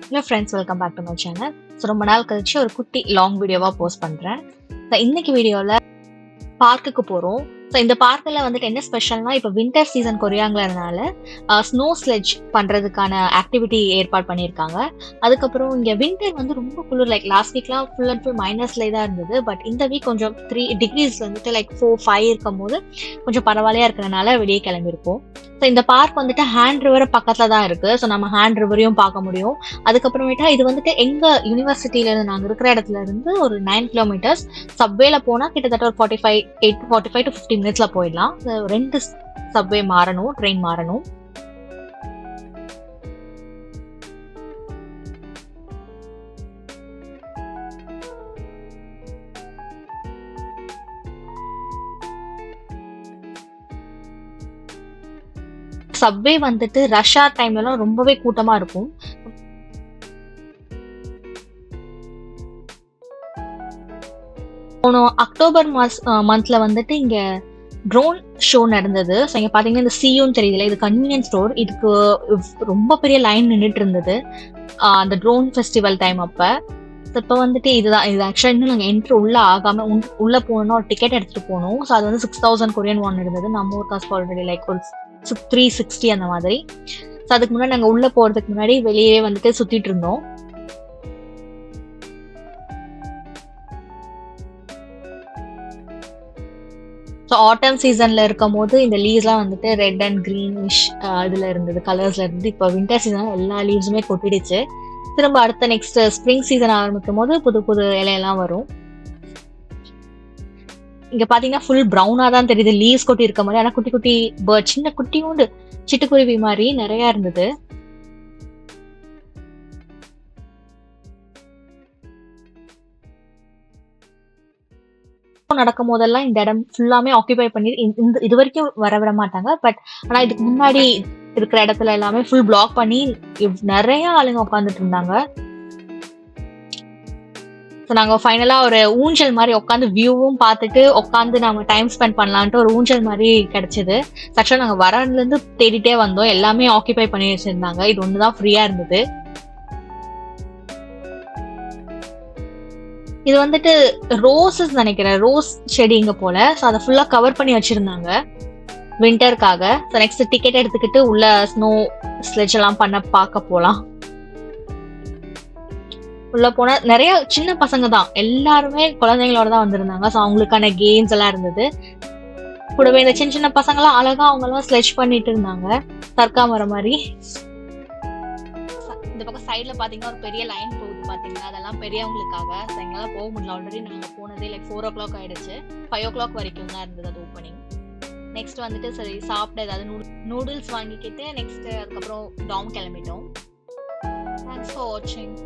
Hello friends, welcome back to my channel. So ரொம்ப நாள் கழிச்சு ஒரு குட்டி லாங் வீடியோவாக போஸ்ட் பண்ணுறேன். ஸோ இன்னைக்கு வீடியோவில் பார்க்குக்கு போகிறோம். ஸோ இந்த பார்க்கில் வந்துட்டு என்ன ஸ்பெஷல்னா, இப்போ வின்டர் சீசன் கொரியாங்கிறதுனால ஸ்னோ ஸ்லெட்ஜ் பண்ணுறதுக்கான ஆக்டிவிட்டி ஏற்பாடு பண்ணியிருக்காங்க. அதுக்கப்புறம் இங்கே வின்டர் வந்து ரொம்ப குளிர், லைக் லாஸ்ட் வீக்லாம் ஃபுல் அண்ட் ஃபுல் மைனஸ்லேயே தான் இருந்தது. பட் இந்த வீக் கொஞ்சம் 3 degrees வந்துட்டு லைக் 4-5 இருக்கும் போது கொஞ்சம் பரவாயில்லையா இருக்கிறதுனால வெளியே கிளம்பியிருக்கோம். ஸோ இந்த பார்க் வந்துட்டு ஹேண்ட் ரிவர் பக்கத்தில் தான் இருக்குது. ஸோ நம்ம ஹேண்ட் ரிவரையும் பார்க்க முடியும். அதுக்கப்புறமேட்டா இது வந்துட்டு எங்கள் யூனிவர்சிட்டியிலேருந்து நாங்கள் இருக்கிற இடத்துல இருந்து ஒரு 9 kilometers. சப்வேல போனால் கிட்டத்தட்ட ஒரு 45 to 50 minutesல போயிடலாம். 2 சப்வே மாறணும், ட்ரெயின் மாறணும். சப்வே வந்துட்டு ரஷ் ஆர் டைம்லலாம் ரொம்பவே கூட்டமா இருக்கும். போன அக்டோபர் மந்த்ல வந்துட்டு இங்க ட்ரோன் ஷோ நடந்தது. ஸோ இங்க பாத்தீங்கன்னா இந்த சியூன்னு தெரியல, இது கன்வீனியன்ஸ் ஸ்டோர். இதுக்கு ரொம்ப பெரிய லைன் நின்றுட்டு இருந்தது அந்த ட்ரோன் ஃபெஸ்டிவல் டைம் அப்ப. இப்போ வந்துட்டு இது ஆக்சுவலாக இன்னும் நாங்கள் என்ட்ரு உள்ள ஆகாம உள்ள போகணும்னா ஒரு டிக்கெட் எடுத்துட்டு போகணும். ஸோ அது வந்து 6,000 Korean won இருந்தது. நம்ம ஊர் காசு ஆல்ரெடி லைக் ஒரு 360 அந்த மாதிரி. ஸோ அதுக்கு முன்னாடி நாங்கள் உள்ள போறதுக்கு முன்னாடி வெளியே வந்துட்டு சுத்திட்டு இருந்தோம். ஸோ ஆட்டம் சீசன்ல இருக்கும் போது இந்த லீவ்ஸ்லாம் வந்துட்டு ரெட் அண்ட் கிரீனிஷ் இதுல இருந்தது, கலர்ஸ்ல இருந்து. இப்போ வின்டர் சீசன் எல்லா லீவ்ஸுமே கொட்டிடுச்சு. திரும்ப அடுத்த நெக்ஸ்ட் ஸ்ப்ரிங் சீசன் ஆரம்பிக்கும் போது புது புது இலையெல்லாம் வரும். இங்க பாத்தீங்கன்னா ஃபுல் ப்ரௌனா தான் தெரியுது லீவ்ஸ் கொட்டி இருக்க மாதிரி. ஆனா குட்டி குட்டி பேர்ட், சின்ன குட்டியோண்டு சிட்டுக்குருவி மாதிரி நிறைய இருந்தது. நடக்கும் போதெல்லாம் இந்த இடம் ஃபுல்லாமே ஆக்குபை பண்ணி இது வரைக்கும் வர விட மாட்டாங்க. பட் ஆனா இதுக்கு முன்னாடி இருக்கிற இடத்துல எல்லாமே ஃபுல் பிளாக் பண்ணி நிறைய ஆளுங்க உட்காந்துட்டு இருந்தாங்க. ஸோ நாங்கள் ஃபைனலாக ஒரு ஊஞ்சல் மாதிரி உட்காந்து வியூவும் பார்த்துட்டு உட்காந்து நம்ம டைம் ஸ்பெண்ட் பண்ணலான்ட்டு ஒரு ஊஞ்சல் மாதிரி கிடைச்சது. ஆக்சுவலாக நாங்கள் வரதுலேருந்து தேடிட்டே வந்தோம், எல்லாமே ஆக்குபை பண்ணி வச்சிருந்தாங்க. இது ஒன்று தான் ஃப்ரீயாக இருந்தது. இது வந்துட்டு ரோசஸ் நினைக்கிறேன், ரோஸ் செடி இங்க போல. ஸோ அதை ஃபுல்லாக கவர் பண்ணி வச்சிருந்தாங்க வின்டருக்காக. ஸோ நெக்ஸ்ட் டிக்கெட் எடுத்துக்கிட்டு உள்ள ஸ்னோ ஸ்லெட்ஜ் எல்லாம் பார்க்க போகலாம். உள்ள போனா நிறைய சின்ன பசங்க தான், எல்லாருமே குழந்தைங்களோட தான் வந்திருந்தாங்க. ஸோ அவங்களுக்கான கேம்ஸ் எல்லாம் இருந்தது. கூடவே இந்த சின்ன சின்ன பசங்களாம் அழகா அவங்க எல்லாம் ஸ்லெட்ஜ் பண்ணிட்டு இருந்தாங்க, தற்கா மரம் மாதிரி. இந்த பக்கம் சைட்ல பாத்தீங்கன்னா ஒரு பெரிய லைன் போகுது பாத்தீங்கன்னா, அதெல்லாம் பெரியவங்களுக்காக. ஸோ எங்களால போக முடியல, ஆல்ரெடி நாங்க போனதே லைக் 4 o'clock ஆயிடுச்சு. 5 o'clock வரைக்கும் தான் இருந்தது அது ஓப்பனிங். நெக்ஸ்ட் வந்துட்டு சரி சாப்பிட ஏதாவது நூடுல்ஸ் வாங்கிக்கிட்டு நெக்ஸ்ட் அதுக்கப்புறம் டாம் கிளம்பிட்டோம். தேங்க்ஸ் ஃபார் வாட்சிங்.